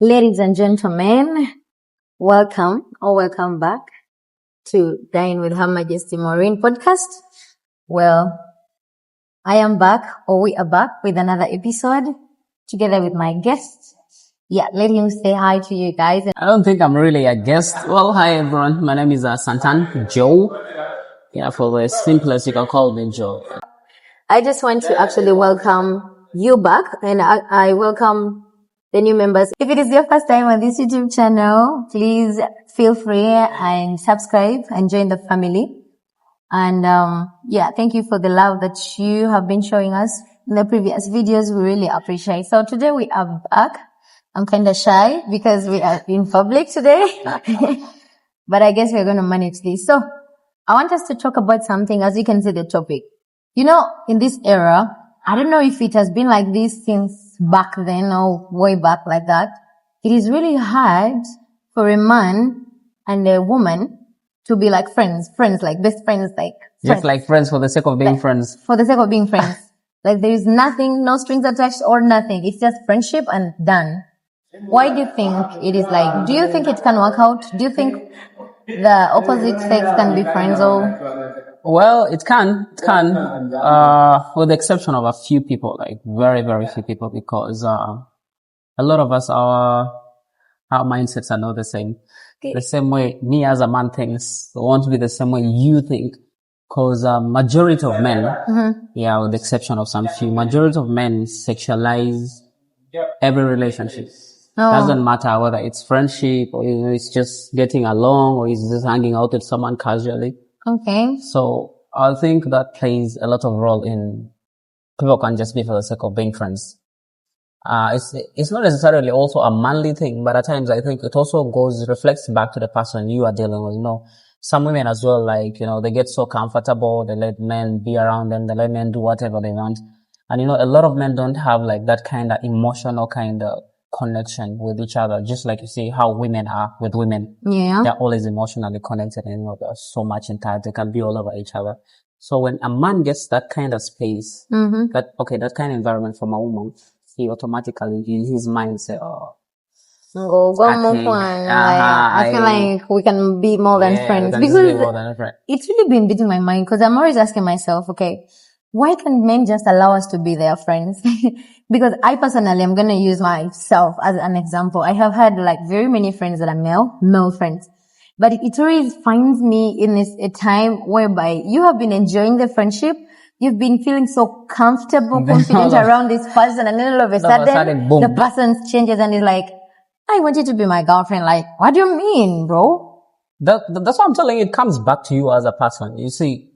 Ladies and gentlemen, welcome back to Dine with Her Majesty Maureen podcast. Well, I am back, or we are back with another episode together with my guest. Yeah, let him say hi to you guys. I don't think I'm really a guest. Well, hi everyone. My name is Santan Joe. Yeah, for the simplest, you can call me Joe. I just want to actually welcome you back, and I welcome the new members. If it is your first time on this YouTube channel, please feel free and subscribe and join the family. And thank you for the love that you have been showing us in the previous videos. We really appreciate. So today we are back. I'm kind of shy because we are in public today, but I guess we're going to manage this. So I want us to talk about something. As you can see, the topic. You know, in this era, I don't know if it has been like this since back then or way back like that. It is really hard for a man and a woman to be like friends, like best friends, like friends. Just like friends for the sake of being friends. For the sake of being friends. Like there is nothing, no strings attached or nothing. It's just friendship and done. Why do you think it is like? Do you think it can work out? Do you think the opposite sex can be friends or? Well, it can, with the exception of a few people, like very, very few people, because, a lot of us, our mindsets are not the same. Okay. The same way me as a man thinks won't be the same way you think. Cause, majority of men, with the exception of some few, majority of men sexualize every relationship. Oh. Doesn't matter whether it's friendship or, it's just getting along or it's just hanging out with someone casually. Okay. So I think that plays a lot of role in people can just be for the sake of being friends. It's not necessarily also a manly thing, but at times I think it also reflects back to the person you are dealing with. Some women as well, they get so comfortable, they let men be around them, they let men do whatever they want. And a lot of men don't have like that kind of emotional kind of connection with each other, just like you see how women are with women. Yeah. They're always emotionally connected and they're so much in touch, they can be all over each other. So when a man gets that kind of space, that kind of environment from a woman, he automatically in his mind say, Go more fun. I feel like we can be more than friends, because it's really been beating my mind, because I'm always asking myself, okay, why can't men just allow us to be their friends? Because I personally am going to use myself as an example. I have had like very many friends that are male friends. But it always finds me in a time whereby you have been enjoying the friendship. You've been feeling so comfortable, confident around this person. And then all of a sudden the person changes and is like, I want you to be my girlfriend. Like, what do you mean, bro? That's what I'm telling you. It comes back to you as a person. You see,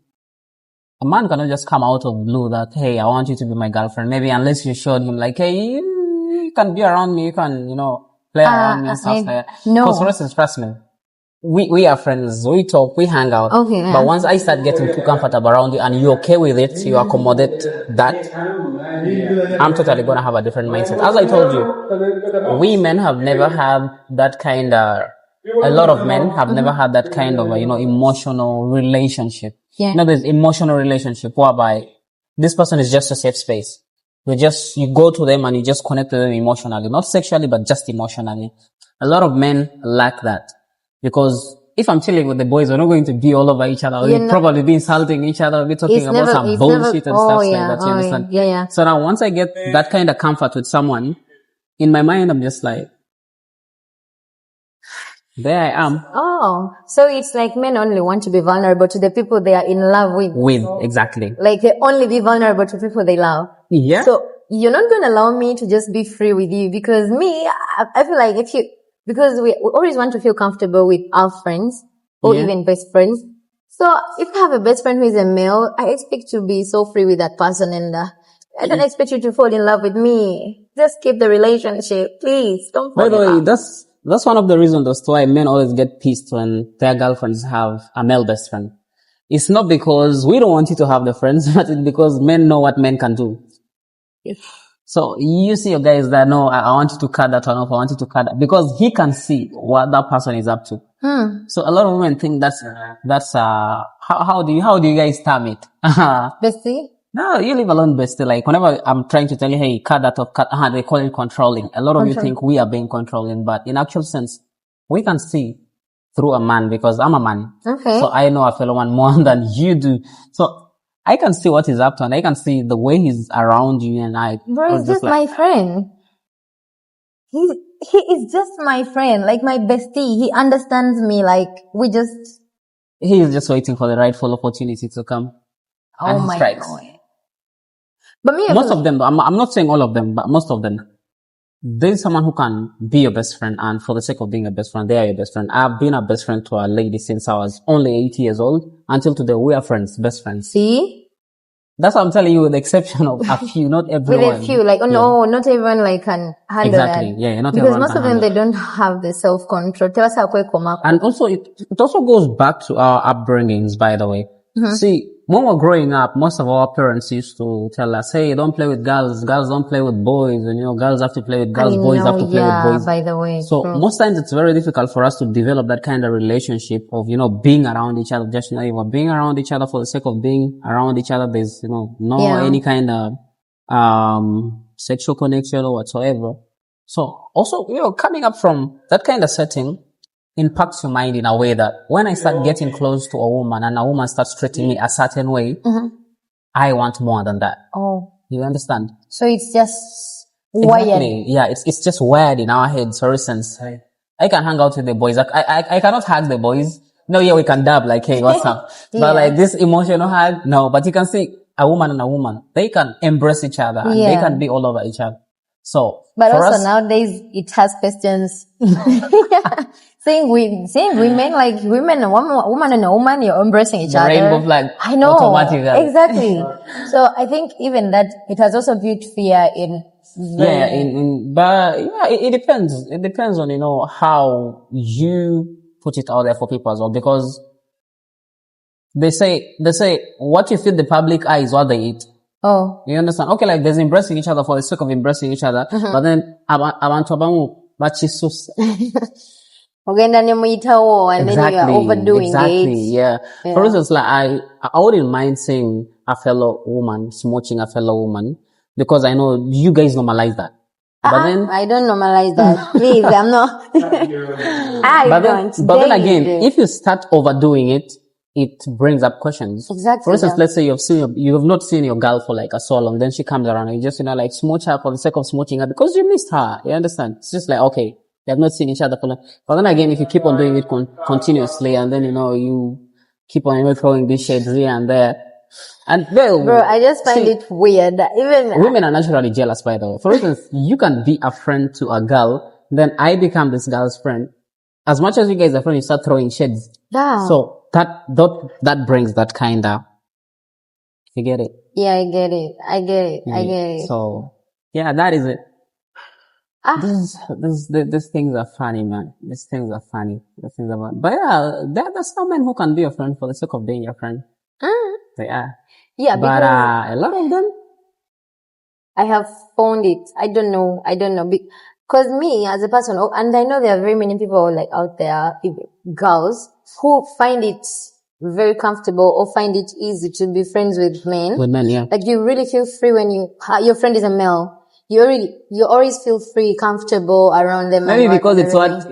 a man cannot just come out of blue that, hey, I want you to be my girlfriend. Maybe unless you showed him like, hey, you can be around me. You can, play around me and stuff like that. No. Because for instance, trust me, we are friends. We talk, we hang out. Okay. Yeah. But once I start getting too comfortable around you and you're okay with it, you accommodate that, I'm totally going to have a different mindset. As I told you, we men have never had that kind of, a lot of men have never had that kind of, emotional relationship. Yeah. There's emotional relationship whereby this person is just a safe space. You go to them and you just connect to them emotionally, not sexually, but just emotionally. A lot of men lack that, because if I'm chilling with the boys, we're not going to be all over each other. We'll probably be insulting each other. We'll be talking about some bullshit and stuff like that. You understand? Yeah. So now once I get that kind of comfort with someone, in my mind, I'm just like, there I am. Oh, so it's like men only want to be vulnerable to the people they are in love with. Exactly. Like they only be vulnerable to people they love. Yeah. So you're not going to allow me to just be free with you, because I feel like because we always want to feel comfortable with our friends or even best friends. So if I have a best friend who is a male, I expect to be so free with that person, and I don't expect you to fall in love with me. Just keep the relationship, please. Don't fall in love. By the way, that's one of the reasons as to why men always get pissed when their girlfriends have a male best friend. It's not because we don't want you to have the friends, but it's because men know what men can do. Yes. So you see your guys that, no, I want you to cut that one off, I want you to cut that, because he can see what that person is up to. So a lot of women think that's how do you guys term it? Bestie? No, you leave alone bestie. Like whenever I'm trying to tell you, hey, cut that off, they call it controlling. A lot of you think we are being controlling, but in actual sense, we can see through a man because I'm a man. Okay. So I know a fellow man more than you do. So I can see what he's up to and I can see the way he's around you and Bro, he's just my friend. He is just my friend, like my bestie. He understands me, like he is just waiting for the rightful opportunity to come. Oh my God. But most of them, I'm not saying all of them, but most of them, there's someone who can be your best friend, and for the sake of being a best friend, they are your best friend. I've been a best friend to a lady since I was only 8 years old. Until today, we are friends, best friends. See? That's what I'm telling you, with the exception of a few, not everyone. With a few, like, no, not everyone like can handle exactly. that. Yeah, not because everyone most of them, they don't have the self-control. Tell us how quick. And also, it also goes back to our upbringings, by the way. See, when we're growing up, most of our parents used to tell us, hey, don't play with girls don't play with boys, and girls have to play with girls, boys have to play with boys. By the way. So most times it's very difficult for us to develop that kind of relationship of, being around each other, just, we're being around each other for the sake of being around each other. There's, any kind of, sexual connection or whatsoever. So also, coming up from that kind of setting, impacts your mind in a way that when I start getting close to a woman and a woman starts treating me a certain way, I want more than that. Oh. You understand? So it's just wired. Exactly. Yeah, it's just wired in our heads. For instance, I can hang out with the boys. I cannot hug the boys. No, yeah, we can dab like, hey, what's up? But like this emotional hug, no. But you can see a woman and a woman, they can embrace each other and they can be all over each other. So, but also nowadays it has questions. Saying women, like woman and a woman, you're embracing each other. Rainbow flag. I know. Automatically. Exactly. So I think even that, it has also built fear in. But it depends. It depends on, how you put it out there for people as well, because they say, what you feed the public eye is what they eat. Oh. You understand? Okay, like there's embracing each other for the sake of embracing each other, but then, abantu abamu bachisus. And then you are overdoing it. Yeah. For instance, like I wouldn't mind seeing a fellow woman smooching a fellow woman, because I know you guys normalize that. But then I don't normalize that. Please, I'm not. But then again, if you start overdoing it, it brings up questions. Exactly. For instance, let's say you have not seen your girl for like a so long, then she comes around and you just, like smooch her for the sake of smooching her because you missed her. You understand? It's just like, okay, they have not seen each other for long. But then again, if you keep on doing it continuously and then, you keep on throwing these shades here and there. And bro, I just find it weird. Even women are naturally jealous, by the way. For instance, you can be a friend to a girl, then I become this girl's friend. As much as you guys are friends, you start throwing shades. Yeah. So that brings that kind of, you get it? Yeah, I get it. I get it. So, yeah, that is it. These things are funny, man. These things are funny. But yeah, there's some men who can be your friend for the sake of being your friend. They are. Yeah, but a lot of them, I have found it. I don't know. Because me as a person, and I know there are very many people like out there, girls, who find it very comfortable or find it easy to be friends with men. With men, yeah. Like you really feel free when your friend is a male. You always feel free, comfortable around them. Maybe because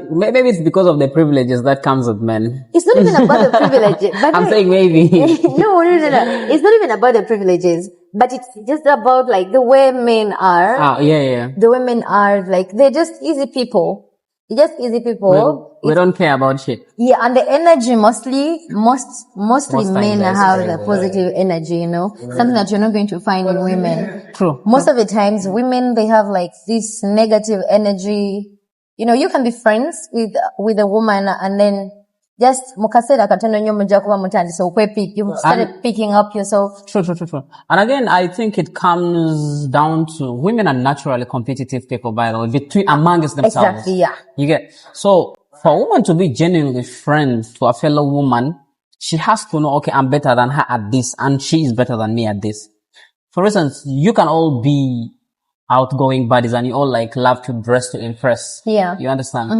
maybe it's because of the privileges that comes with men. It's not even about the privileges. But I'm saying maybe. No. It's not even about the privileges, but it's just about like the way men are. Yeah. The way men are, like, they're just easy people. We don't care about shit. Yeah, and the energy mostly men have the positive energy, something that you're not going to find in women. True. Most of the times, women, they have like this negative energy. You can be friends with a woman and then just mukasera katono nyo mujja kuba mutandise okwepick. You started picking up yourself. True. And again, I think it comes down to women are naturally competitive people, by the way, amongst themselves. Exactly, yeah. You get? So, for a woman to be genuinely friends to a fellow woman, she has to know, okay, I'm better than her at this, and she is better than me at this. For instance, you can all be outgoing buddies and you all like love to dress to impress. Yeah. You understand?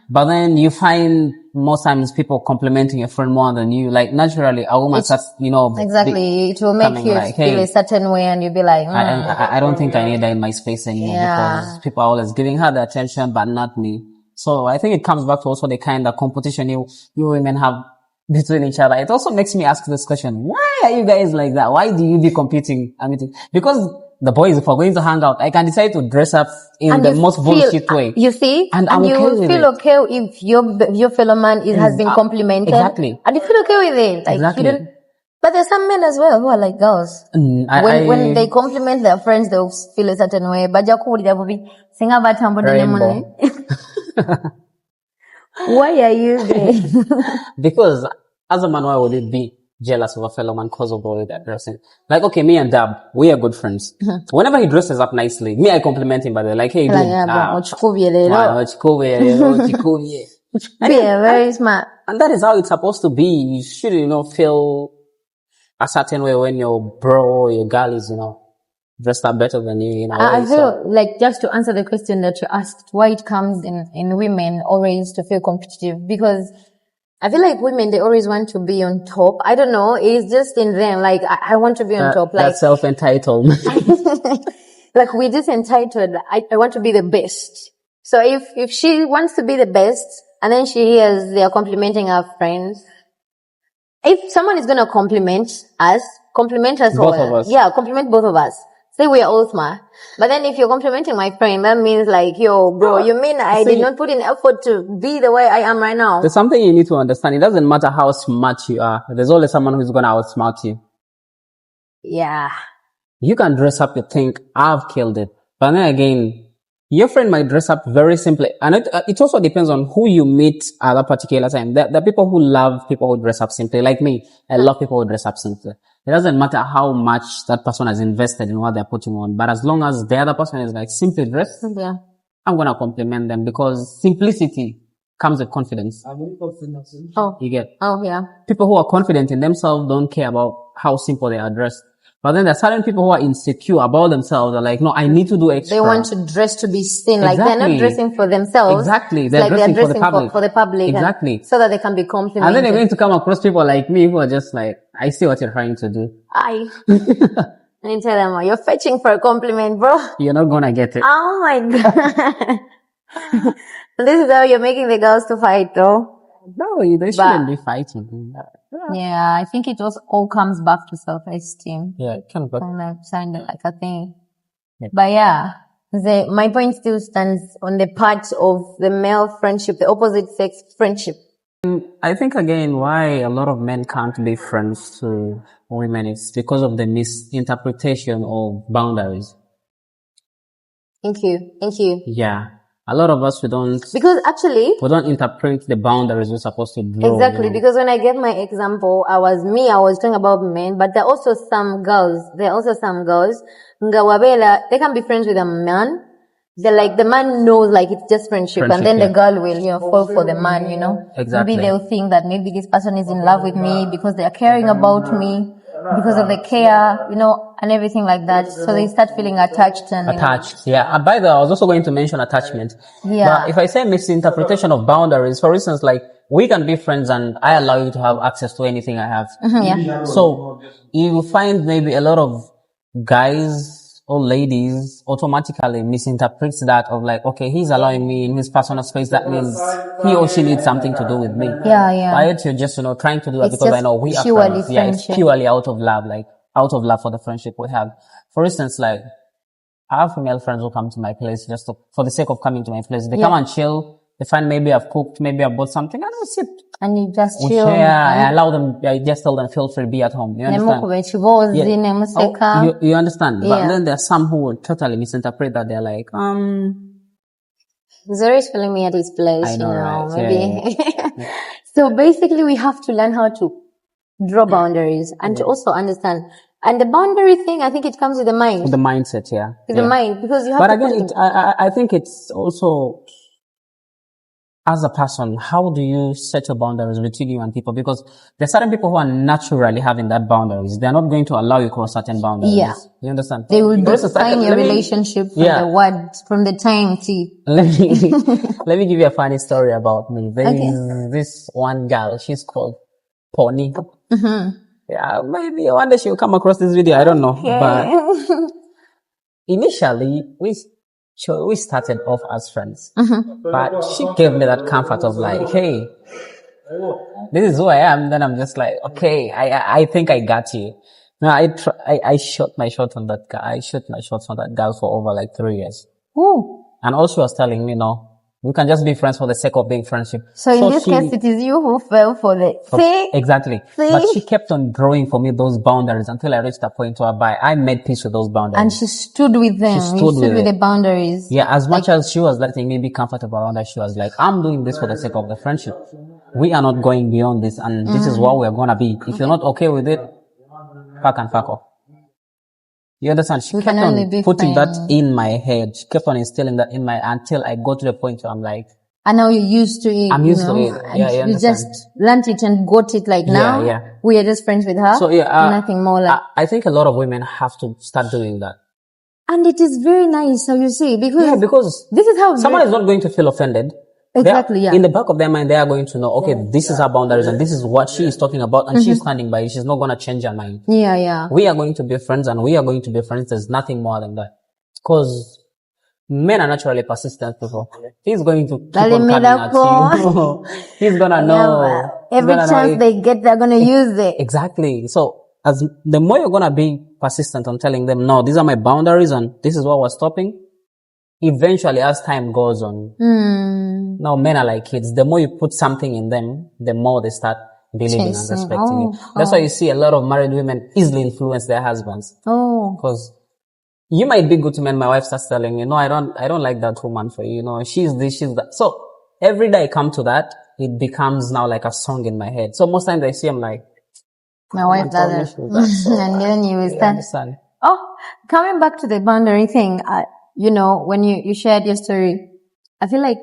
But then you find most times people complimenting your friend more than you. Like naturally, a woman starts, Exactly. It will make coming you like, feel hey, a certain way and you'll be like, I don't think I need that in my space anymore because people are always giving her the attention, but not me. So I think it comes back to also the kind of competition you women have between each other. It also makes me ask this question. Why are you guys like that? Why do you be competing? I mean, because the boys, if we're going to hang out, I can decide to dress up in and the you most feel, bullshit way. You see? And you okay will with feel it. okay if your fellow man has been complimented. Exactly. And you feel okay with it. Like Exactly. you don't, but there's some men as well who are like girls. When they compliment their friends, they'll feel a certain way. But Rainbow. why are you there? Because as a man, why would it be jealous of a fellow man because of the way they're dressing? Like, okay, me and Dab, we are good friends. Whenever he dresses up nicely, me, I compliment him by the way, like, hey, dude, very smart. And that is how it's supposed to be. You should, feel a certain way when your bro or your girl is, dressed up better than you, I feel like, just to answer the question that you asked, why it comes in women always to feel competitive, because I feel like women, they always want to be on top. I don't know. It's just in them. Like, I want to be on top. Like, that's self-entitlement. Like, we're just entitled. I want to be the best. So if she wants to be the best and then she hears they are complimenting her friends, if someone is going to compliment us Both of us. Yeah, compliment both of us. Say we are all smart. But then if you're complimenting my friend, that means like, yo, bro, you mean I did not put in effort to be the way I am right now? There's something you need to understand. It doesn't matter how smart you are. There's always someone who's going to outsmart you. Yeah. You can dress up, you think, I've killed it. But then again, your friend might dress up very simply. And it also depends on who you meet at that particular time. There are people who love people who dress up simply. Like me, I love people who dress up simply. It doesn't matter how much that person has invested in what they're putting on. But as long as the other person is like simply dressed, I'm going to compliment them because simplicity comes with confidence. Oh. You get? Oh, yeah. People who are confident in themselves don't care about how simple they are dressed. But then there are certain people who are insecure about themselves. They're like, no, I need to do extra. They want to dress to be seen. Like, they're not dressing for themselves. Exactly. They're dressing for the public. Exactly. So that they can be complimented. And then they're going to come across people like me who are just like, I see what you're trying to do. And you tell them, you're fetching for a compliment, bro. You're not gonna get it. Oh my God. This is how you're making the girls to fight, though. No, they shouldn't be fighting. Yeah, I think it also all comes back to self-esteem. Yeah, it comes back. And I've signed it like a thing. Yeah. But yeah, my point still stands on the part of the male friendship, the opposite sex friendship. I think again why a lot of men can't be friends to women is because of the misinterpretation of boundaries. Thank you. Yeah. A lot of us, we don't interpret the boundaries we're supposed to draw. Exactly, because when I gave my example, I was talking about men, but there are also some girls, they can be friends with a man. They're like, the man knows like it's just friendship and then the girl will, fall for the man, Exactly. Maybe they'll think that maybe this person is in love with me because they are caring about me, because of the care, and everything like that. So they start feeling attached Yeah. By the way, I was also going to mention attachment. Yeah. But if I say misinterpretation of boundaries, for instance, like we can be friends and I allow you to have access to anything I have. Yeah. So you find maybe a lot of guys or ladies automatically misinterprets that of like, okay, he's allowing me in his personal space. That means he or she needs something to do with me. Yeah. But you're just, trying to do that because I know we are friends. Yeah, it's purely out of love, for the friendship we have. For instance, like, I have female friends who come to my place just for the sake of coming to my place. They come and chill. They find maybe I've cooked, maybe I've bought something, and we sit. And you just chill. I allow them, I just tell them feel free, be at home. You understand? You understand? Yeah. But then there are some who will totally misinterpret that. They're like, Zuri's feeling me at his place, I know, right? Maybe. Yeah. So basically we have to learn how to draw boundaries and to also understand. And the boundary thing, I think it comes with the mind. With the mindset, yeah. With the mind, because you have But again, I think it's also, as a person, how do you set your boundaries between you and people? Because there are certain people who are naturally having that boundaries. They're not going to allow you to cross certain boundaries. Yeah. You understand? They will For instance, define your let me- relationship from Yeah. the word, from the time to. let me give you a funny story about me. There Okay. is this one girl. She's called Pony. Mm-hmm. Yeah, maybe one day she'll come across this video. I don't know. But initially, we started off as friends. But she gave me that comfort of like, hey, this is who I am. Then I'm just like, okay, I think I got you. No, I shot my shot on that guy. I shot my shots on that girl for over like 3 years. Ooh. And all she was telling me, no, we can just be friends for the sake of being friendship. So in this case, it is you who fell for the, see? Exactly. See? But she kept on drawing for me those boundaries until I reached a point whereby I made peace with those boundaries. And she stood with them. She You stood stood with with it. the boundaries. Yeah, as much as she was letting me be comfortable around her, she was like, I'm doing this for the sake of the friendship. We are not going beyond this, and this is what we're gonna be. If you're not okay with it, fuck off. You understand? She We kept can only on be putting friends. that in my head. She kept on instilling that in my, until I got to the point where I'm like, And now you're used to it. I'm used to you know, it. and Yeah, you you understand. just learned it and got it. Like now, yeah. we are just friends with her. So yeah, nothing more like. I think a lot of women have to start doing that. And it is very nice, how you see, because Yeah, because this is how someone is not going to feel offended. Exactly, yeah. In the back of their mind, they are going to know, okay, this is her boundaries and this is what she is talking about, and she's standing by it. She's not going to change her mind. Yeah. We are going to be friends and we are going to be friends. There's nothing more than that. Because men are naturally persistent people. He's going to keep on coming at you. He's gonna know. Every chance they get, they're gonna use it. Exactly. So as the more you're gonna be persistent on telling them, no, these are my boundaries and this is what we're stopping. Eventually, as time goes on, now men are like kids. The more you put something in them, the more they start believing and respecting you. That's why you see a lot of married women easily influence their husbands. Because you might be good to men. My wife starts telling me, no, I don't like that woman for you. You know, she's this, she's that. So every day I come to that, it becomes now like a song in my head. So most times I see, I'm like, my wife does it. And then you will start. Oh, coming back to the boundary thing, you know, when you shared your story, I feel like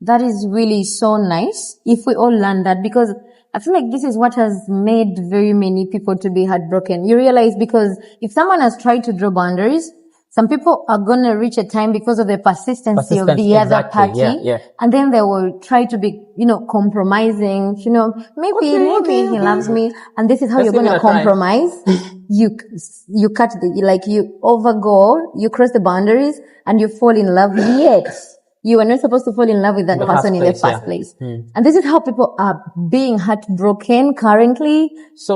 that is really so nice if we all learn that, because I feel like this is what has made very many people to be heartbroken. You realize, because if someone has tried to draw boundaries, some people are going to reach a time because of the persistency of the other party. Yeah. And then they will try to be, you know, compromising, you know, maybe he loves me. And this is how you're going to compromise. You cut you overgo, you cross the boundaries and you fall in love. Yet you were not supposed to fall in love with that person in the first place. And this is how people are being heartbroken currently,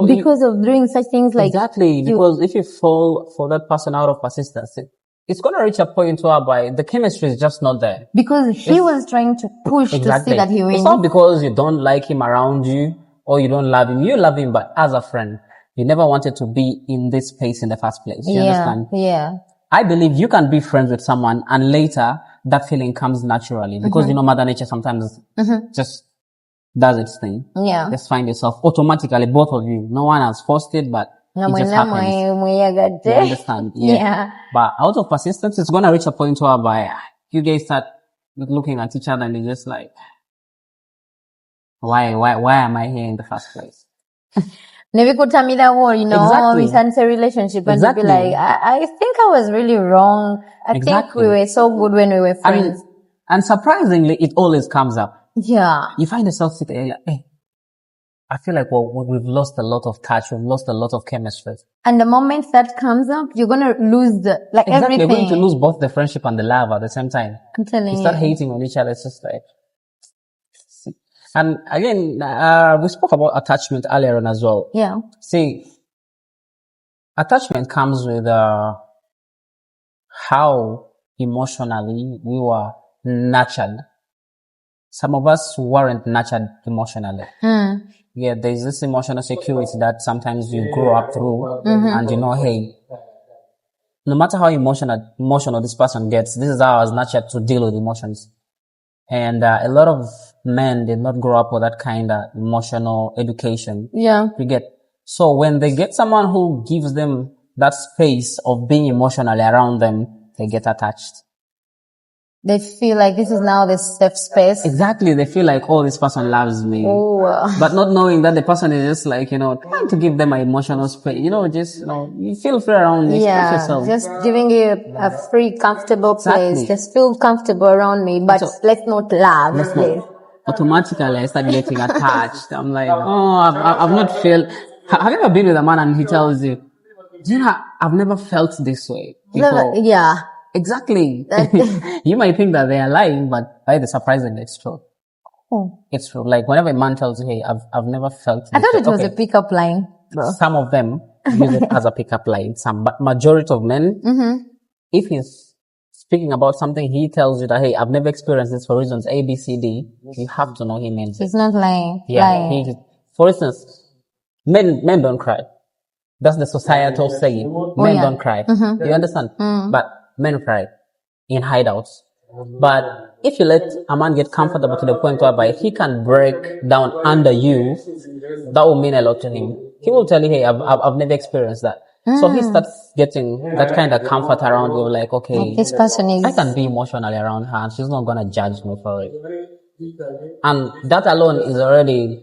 because of doing such things like. Exactly, because if you fall for that person out of persistence, it's going to reach a point whereby the chemistry is just not there. Because he was trying to push to see that he wins. It's not because you don't like him around you or you don't love him. You love him, but as a friend, you never wanted to be in this space in the first place. You understand? Yeah. I believe you can be friends with someone and later that feeling comes naturally, because you know Mother Nature sometimes just does its thing. Yeah. Just find yourself automatically, both of you. No one has forced it, but it just happens. You understand? Yeah. But out of persistence, it's gonna reach a point whereby you guys start looking at each other and you're just like, why am I here in the first place? Never could tell me that word, you know, Exactly. we started a relationship and be like, I think I was really wrong. I think we were so good when we were friends. And surprisingly, it always comes up. Yeah. You find yourself sitting there like, hey, I feel like we've lost a lot of touch. We've lost a lot of chemistry. And the moment that comes up, you're going to lose everything. You're going to lose both the friendship and the love at the same time. I'm telling you. You start hating on each other. It's just like, and again, we spoke about attachment earlier on as well. Yeah. See, attachment comes with how emotionally we were nurtured. Some of us weren't nurtured emotionally. Yeah, there's this emotional security that sometimes you grow up through, and you know, hey, no matter how emotional this person gets, this is how I was nurtured to deal with emotions. And a lot of men did not grow up with that kind of emotional education. Yeah. You get. So when they get someone who gives them that space of being emotionally around them, they get attached. They feel like this is now the safe space. Exactly. They feel like, oh, this person loves me. Oh, But not knowing that the person is just like, trying to give them an emotional space. Just, you feel free around me. Express yeah, yourself. just giving you a free, comfortable place. Exactly. Just feel comfortable around me, but So- let's not love. Let's please. not. Automatically, I start getting attached. I'm like, oh, I've not felt. Have you ever been with a man and he tells you, do you know, I've never felt this way before? Yeah. Exactly. That- You might think that they are lying, but by the surprisingly, it's true. Oh. It's true. Like whenever a man tells you, hey, I've never felt this I thought way. it was Okay. a pickup line. Bro. Some of them use it as a pickup line. But majority of men, if he's speaking about something, he tells you that, hey, I've never experienced this for reasons A, B, C, D. You have to know he means it. He's not lying. Yeah. Lying. For instance, men don't cry. That's the societal saying. Men yeah. don't cry. You understand? But men cry in hideouts. But if you let a man get comfortable to the point whereby he can break down under you, that will mean a lot to him. He will tell you, hey, I've never experienced that. So he starts getting that kind of comfort around you, like, okay, This person is. I can be emotionally around her and she's not gonna judge me for it. And that alone is already,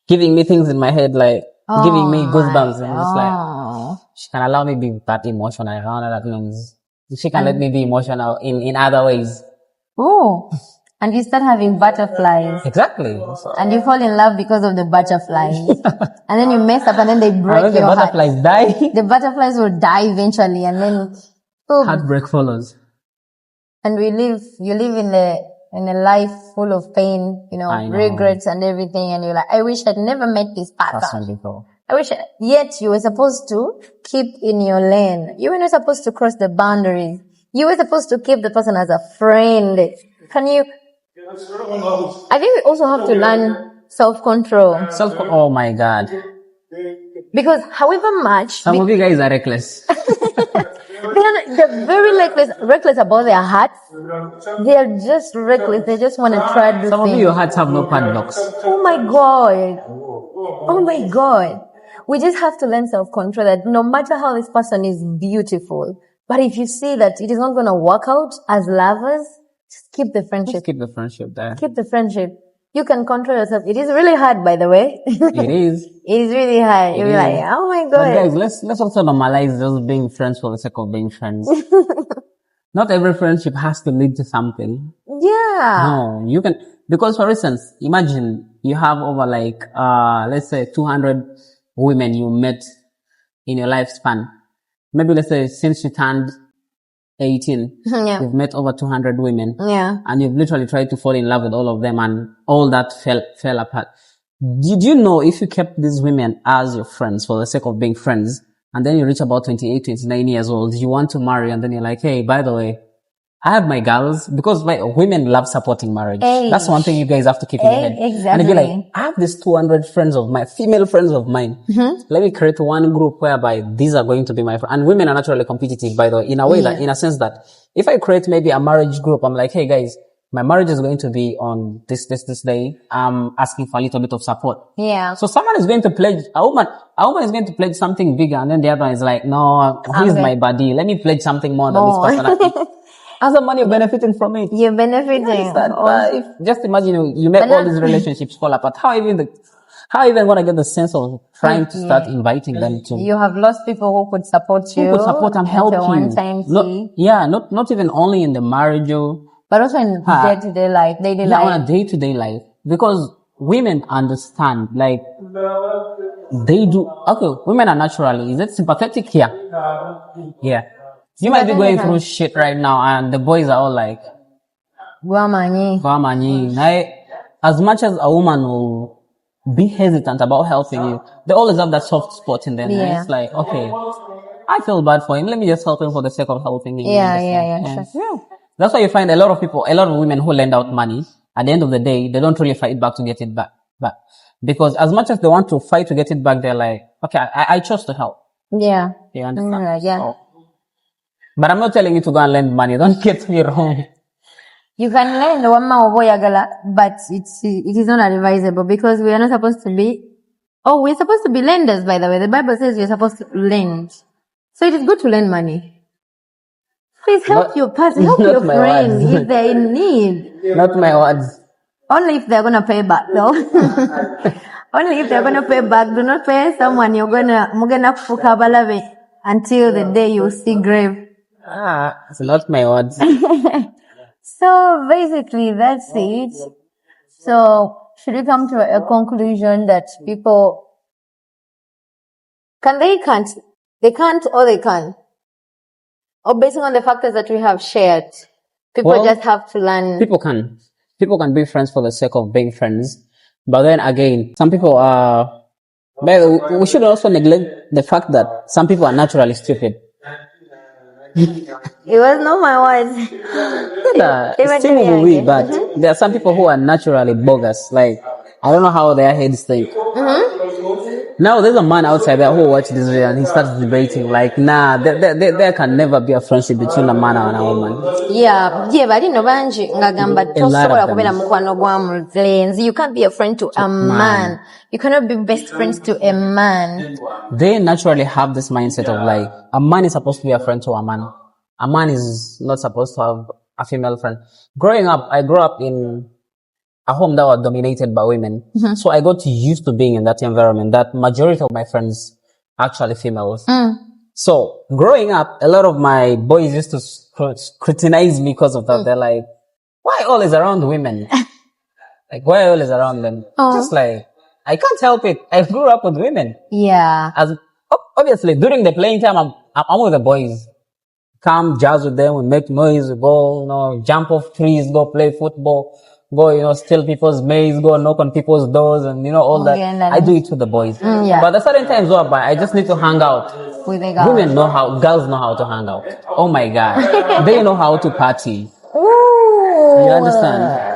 giving me things in my head, like, giving me goosebumps. And it's like, she can allow me be that emotional around her. That means she can let me be emotional in other ways. Oh. And you start having butterflies. Exactly. So, And you fall in love because of the butterflies. And then you mess up and then they and break when the your heart. butterflies die, The butterflies will die eventually and then heartbreak follows. and you live in a life full of pain, I know. regrets and everything, and you're like, I wish I'd never met this That's person. wonderful. Yet you were supposed to keep in your lane. You were not supposed to cross the boundaries. You were supposed to keep the person as a friend. I think we also have to learn self-control. Oh my God. Because however much, Some of you guys are reckless. they're very reckless about their hearts. They're just reckless. They just want to try to do Some of you, things. your hearts have no padlocks. Oh my God. Oh my God. We just have to learn self-control that no matter how this person is beautiful, but if you see that it is not going to work out as lovers, just keep the friendship. Just keep the friendship there. Keep the friendship. You can control yourself. It is really hard, by the way. It is. It is really hard. You'll be is. like, oh my But God. guys, let's also normalize just being friends for the sake of being friends. Not every friendship has to lead to something. Yeah. No, you can, because for instance, imagine you have over like, let's say 200 women you met in your lifespan. Maybe let's say since you turned 18, Yeah. you've met over 200 women. Yeah. And you've literally tried to fall in love with all of them and all that fell apart. Did you know if you kept these women as your friends for the sake of being friends, and then you reach about 28, 29 years old, you want to marry, and then you're like, hey, by the way, I have my girls, because women love supporting marriage. Hey. That's one thing you guys have to keep in your head. Exactly. And you'd be like, I have these 200 female friends of mine. Let me create one group whereby these are going to be my friends. And women are naturally competitive, by the way, in a way that, in a sense that, if I create maybe a marriage group, I'm like, hey guys, my marriage is going to be on this day. I'm asking for a little bit of support. Yeah. So someone is going to pledge, a woman is going to pledge something bigger, and then the other one is like, no, he's my buddy. Let me pledge something more than this person. As a man, you're benefiting from it. You're benefiting. Just imagine you make all these relationships fall apart. How even gonna get the sense of trying to start inviting them to? You have lost people who could support you. Who could support and help you. One-time fee. Not even only in the marriage, but also in day-to-day life, daily life. On a day-to-day life. Because women understand, like, they do, okay, women are naturally, is it sympathetic here? Yeah. You might be going through shit right now, and the boys are all like, as much as a woman will be hesitant about helping you, they always have that soft spot in them. Yeah. It's like, okay, I feel bad for him. Let me just help him for the sake of helping him. Yeah. That's why you find a lot of women who lend out money, at the end of the day, they don't really fight back to get it back. Because as much as they want to fight to get it back, they're like, okay, I chose to help. Yeah. You understand? Yeah. So, but I'm not telling you to go and lend money. Don't get me wrong. You can lend but it is not advisable, because we are not supposed to be, we're supposed to be lenders, by the way. The Bible says you're supposed to lend. So it is good to lend money. Please help Not- your person, help not your my friend words. if they're in need. Not my words. Only if they're gonna pay back though. Only if they're gonna pay back. Do not pay someone mugana kufuka balabe until the day you see grave. It's not my words. So basically that's it. So should we come to a conclusion that people they can't or they can? Or based on the factors that we have shared, people Well, just have to learn. People can be friends for the sake of being friends. But then again, some people are, but we should also neglect the fact that some people are naturally stupid. It was not my words. Even Still me will be, again. but there are some people who are naturally bogus. Like, I don't know how their heads think. Now there's a man outside there who watched this video and he starts debating like, nah, there can never be a friendship between a man and a woman. Yeah, bali no banji ngagamba A lot tosobola of them. kubeera mukwano gwa mulenzi. You can't be a friend to a man. You cannot be best friends to a man. They naturally have this mindset of like, a man is supposed to be a friend to a man. A man is not supposed to have a female friend. Growing up, I grew up in a home that was dominated by women. So I got used to being in that environment, that majority of my friends are actually females. So growing up, a lot of my boys used to scrutinize me because of that. They're like, why always around women? Like, why always around them? Just like, I can't help it. I grew up with women. Yeah. As obviously during the playing time, I'm with the boys. Come jazz with them, we make noise, we go, jump off trees, go play football, go, steal people's maize, go knock on people's doors and, all that. I do it with the boys. Yeah. But at certain times, I just need to hang out. With the guy. Girls know how to hang out. Oh my God. They know how to party. Ooh. You understand?